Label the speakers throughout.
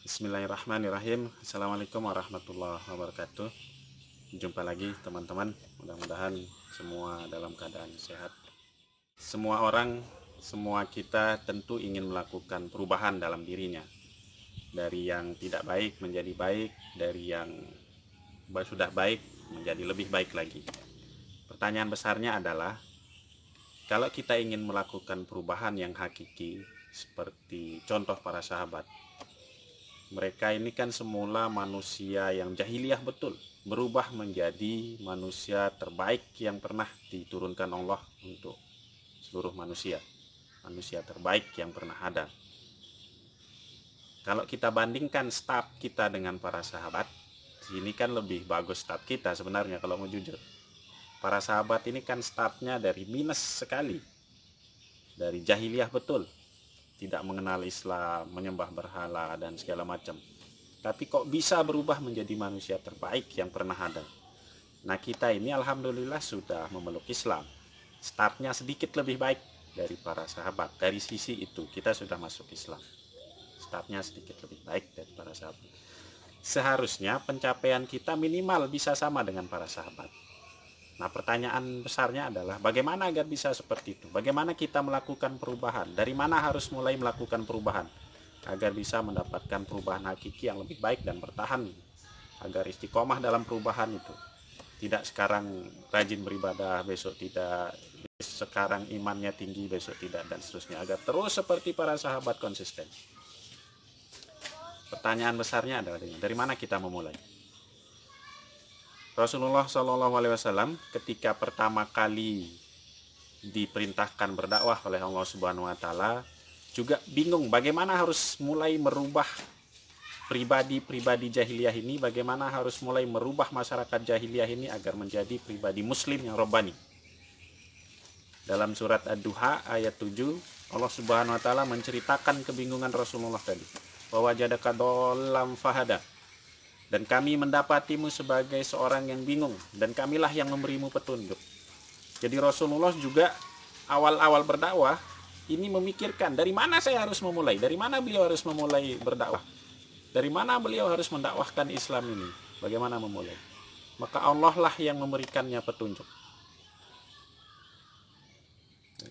Speaker 1: Bismillahirrahmanirrahim. Assalamualaikum warahmatullahi wabarakatuh. Jumpa lagi teman-teman. Mudah-mudahan semua dalam keadaan sehat. Semua orang, semua kita tentu ingin melakukan perubahan dalam dirinya. Dari yang tidak baik menjadi baik, dari yang sudah baik menjadi lebih baik lagi. Pertanyaan besarnya adalah, kalau kita ingin melakukan perubahan yang hakiki, seperti contoh para sahabat, mereka ini kan semula manusia yang jahiliyah betul, berubah menjadi manusia terbaik yang pernah diturunkan Allah untuk seluruh manusia, manusia terbaik yang pernah ada. Kalau kita bandingkan start kita dengan para sahabat, ini kan lebih bagus start kita sebenarnya kalau mau jujur. Para sahabat ini kan startnya dari minus sekali, dari jahiliyah betul, tidak mengenal Islam, menyembah berhala dan segala macam. Tapi kok bisa berubah menjadi manusia terbaik yang pernah ada. Nah, kita ini alhamdulillah sudah memeluk Islam. Startnya sedikit lebih baik dari para sahabat. Dari sisi itu kita sudah masuk Islam. Startnya sedikit lebih baik dari para sahabat. Seharusnya pencapaian kita minimal bisa sama dengan para sahabat. Nah, pertanyaan besarnya adalah bagaimana agar bisa seperti itu? Bagaimana kita melakukan perubahan? Dari mana harus mulai melakukan perubahan? Agar bisa mendapatkan perubahan hakiki yang lebih baik dan bertahan. Agar istiqomah dalam perubahan itu. Tidak sekarang rajin beribadah, besok tidak. Sekarang imannya tinggi, besok tidak, dan seterusnya. Agar terus seperti para sahabat konsisten. Pertanyaan besarnya adalah dari mana kita memulai? Rasulullah SAW ketika pertama kali diperintahkan berdakwah oleh Allah Subhanahu Wa Taala juga bingung bagaimana harus mulai merubah pribadi-pribadi jahiliyah ini, bagaimana harus mulai merubah masyarakat jahiliyah ini agar menjadi pribadi muslim yang robbani. Dalam surat Ad-Duha ayat 7, Allah Subhanahu Wa Taala menceritakan kebingungan Rasulullah tadi. Wa wajadaka dhallam fahada. Dan kami mendapatimu sebagai seorang yang bingung, dan kamilah yang memberimu petunjuk. Jadi Rasulullah juga awal-awal berdakwah ini memikirkan dari mana saya harus memulai, dari mana beliau harus memulai berdakwah, dari mana beliau harus mendakwahkan Islam ini, bagaimana memulai. Maka Allah lah yang memberikannya petunjuk.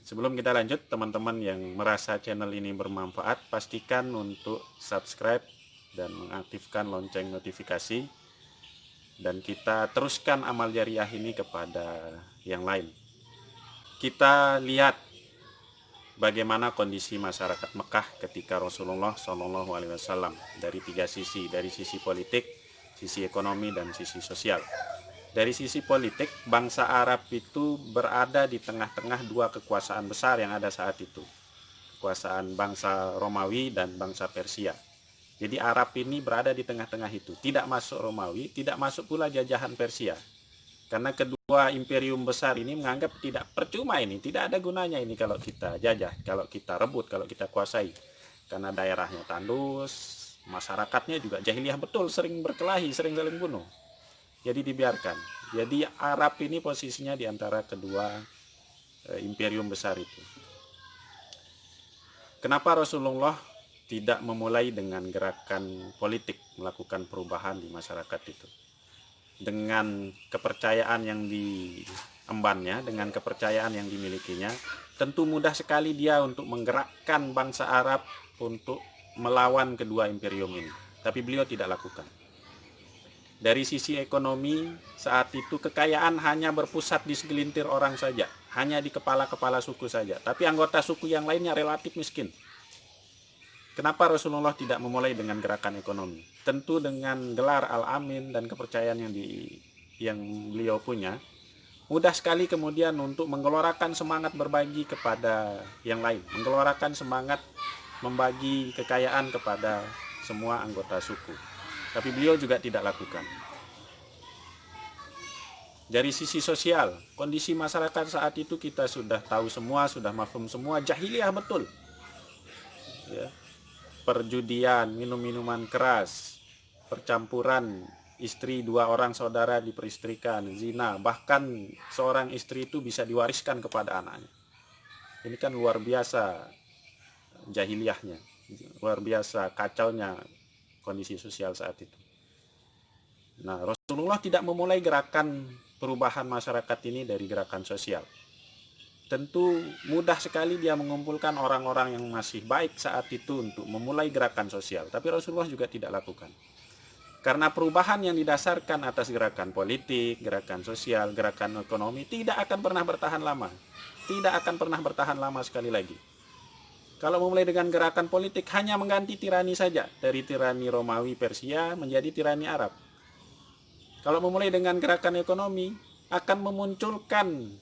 Speaker 1: Sebelum kita lanjut, teman-teman yang merasa channel ini bermanfaat, pastikan untuk subscribe dan mengaktifkan lonceng notifikasi, dan kita teruskan amal jariah ini kepada yang lain. Kita lihat bagaimana kondisi masyarakat Mekah ketika Rasulullah SAW dari tiga sisi, dari sisi politik, sisi ekonomi, dan sisi sosial. Dari sisi politik, bangsa Arab itu berada di tengah-tengah dua kekuasaan besar yang ada saat itu. Kekuasaan bangsa Romawi dan bangsa Persia. Jadi Arab ini berada di tengah-tengah itu. Tidak masuk Romawi, tidak masuk pula jajahan Persia. Karena kedua imperium besar ini menganggap tidak percuma ini, tidak ada gunanya ini kalau kita jajah, kalau kita rebut, kalau kita kuasai. Karena daerahnya tandus, masyarakatnya juga jahiliyah betul, sering berkelahi, sering saling bunuh. Jadi dibiarkan. Jadi Arab ini posisinya di antara kedua imperium besar itu. Kenapa Rasulullah tidak memulai dengan gerakan politik, melakukan perubahan di masyarakat itu? Dengan kepercayaan yang diembannya, dengan kepercayaan yang dimilikinya, tentu mudah sekali dia untuk menggerakkan bangsa Arab untuk melawan kedua imperium ini. Tapi beliau tidak lakukan. Dari sisi ekonomi, saat itu kekayaan hanya berpusat di segelintir orang saja, hanya di kepala-kepala suku saja. Tapi anggota suku yang lainnya relatif miskin. Kenapa Rasulullah tidak memulai dengan gerakan ekonomi? Tentu dengan gelar Al-Amin dan kepercayaan yang beliau punya, mudah sekali kemudian untuk menggelorakan semangat berbagi kepada yang lain, menggelorakan semangat membagi kekayaan kepada semua anggota suku. Tapi beliau juga tidak lakukan. Dari sisi sosial, kondisi masyarakat saat itu kita sudah tahu semua, sudah mafhum semua, jahiliyah betul. Ya. Perjudian, minum-minuman keras, percampuran istri dua orang saudara diperistrikan, zina, bahkan seorang istri itu bisa diwariskan kepada anaknya. Ini kan luar biasa jahiliyahnya, luar biasa kacaunya kondisi sosial saat itu. Nah, Rasulullah tidak memulai gerakan perubahan masyarakat ini dari gerakan sosial. Tentu mudah sekali dia mengumpulkan orang-orang yang masih baik saat itu untuk memulai gerakan sosial, tapi Rasulullah juga tidak lakukan. Karena perubahan yang didasarkan atas gerakan politik, gerakan sosial, gerakan ekonomi tidak akan pernah bertahan lama. Tidak akan pernah bertahan lama sekali lagi. Kalau memulai dengan gerakan politik hanya mengganti tirani saja, dari tirani Romawi Persia menjadi tirani Arab. Kalau memulai dengan gerakan ekonomi akan memunculkan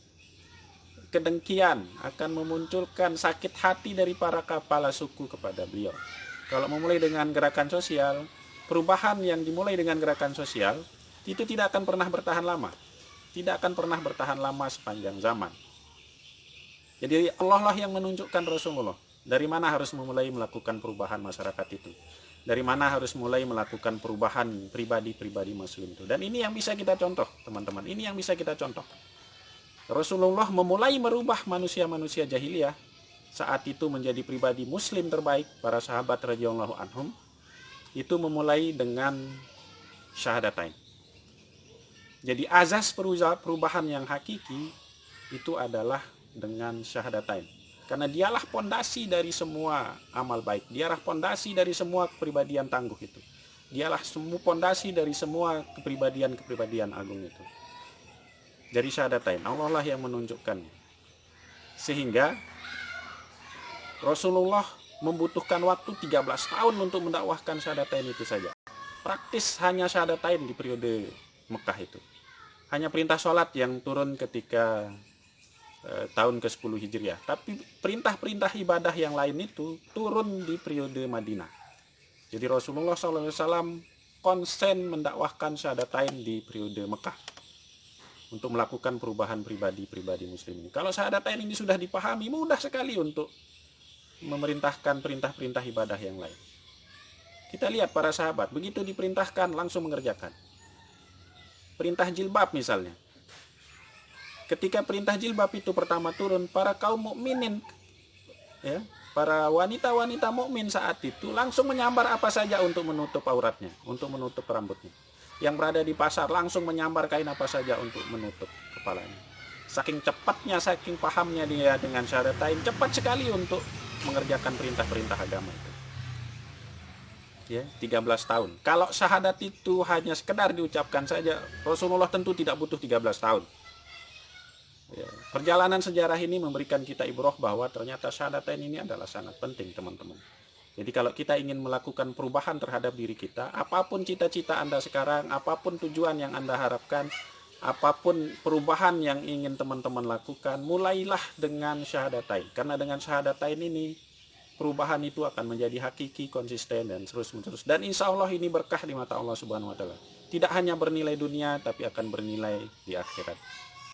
Speaker 1: kedengkian, akan memunculkan sakit hati dari para kepala suku kepada beliau. Kalau memulai dengan gerakan sosial, perubahan yang dimulai dengan gerakan sosial itu tidak akan pernah bertahan lama. Tidak akan pernah bertahan lama sepanjang zaman. Jadi Allah lah yang menunjukkan Rasulullah dari mana harus memulai melakukan perubahan masyarakat itu. Dari mana harus mulai melakukan perubahan pribadi-pribadi muslim itu. Dan ini yang bisa kita contoh, teman-teman. Ini yang bisa kita contoh. Rasulullah memulai merubah manusia-manusia jahiliyah saat itu menjadi pribadi muslim terbaik, para sahabat radhiyallahu anhum. Itu memulai dengan syahadatain. Jadi azas perubahan yang hakiki itu adalah dengan syahadatain. Karena dialah pondasi dari semua amal baik. Dialah pondasi dari semua kepribadian tangguh itu. Dialah semua pondasi dari semua kepribadian agung itu. Jadi syahadatain, Allah lah yang menunjukkannya. Sehingga Rasulullah membutuhkan waktu 13 tahun untuk mendakwahkan syahadatain itu saja. Praktis hanya syahadatain di periode Mekah itu. Hanya perintah sholat yang turun ketika tahun ke-10 Hijriah. Tapi perintah-perintah ibadah yang lain itu turun di periode Madinah. Jadi Rasulullah SAW konsen mendakwahkan syahadatain di periode Mekah untuk melakukan perubahan pribadi-pribadi muslim ini. Kalau syahadatain ini sudah dipahami, mudah sekali untuk memerintahkan perintah-perintah ibadah yang lain. Kita lihat para sahabat, begitu diperintahkan langsung mengerjakan. Perintah jilbab misalnya. Ketika perintah jilbab itu pertama turun, para kaum mukminin, ya, para wanita-wanita mukmin saat itu langsung menyambar apa saja untuk menutup auratnya, untuk menutup rambutnya. Yang berada di pasar langsung menyambar kain apa saja untuk menutup kepalanya. Saking cepatnya, saking pahamnya dia dengan syahadatain, cepat sekali untuk mengerjakan perintah-perintah agama itu. Ya, 13 tahun. Kalau syahadat itu hanya sekedar diucapkan saja, Rasulullah tentu tidak butuh 13 tahun. Ya, perjalanan sejarah ini memberikan kita ibrah bahwa ternyata syahadatain ini adalah sangat penting, teman-teman. Jadi kalau kita ingin melakukan perubahan terhadap diri kita, apapun cita-cita Anda sekarang, apapun tujuan yang Anda harapkan, apapun perubahan yang ingin teman-teman lakukan, mulailah dengan syahadatain. Karena dengan syahadatain ini, perubahan itu akan menjadi hakiki, konsisten, dan terus-menerus. Dan insya Allah ini berkah di mata Allah Subhanahu wa Ta'ala. Tidak hanya bernilai dunia, tapi akan bernilai di akhirat.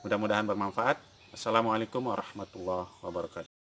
Speaker 1: Mudah-mudahan bermanfaat. Assalamualaikum warahmatullahi wabarakatuh.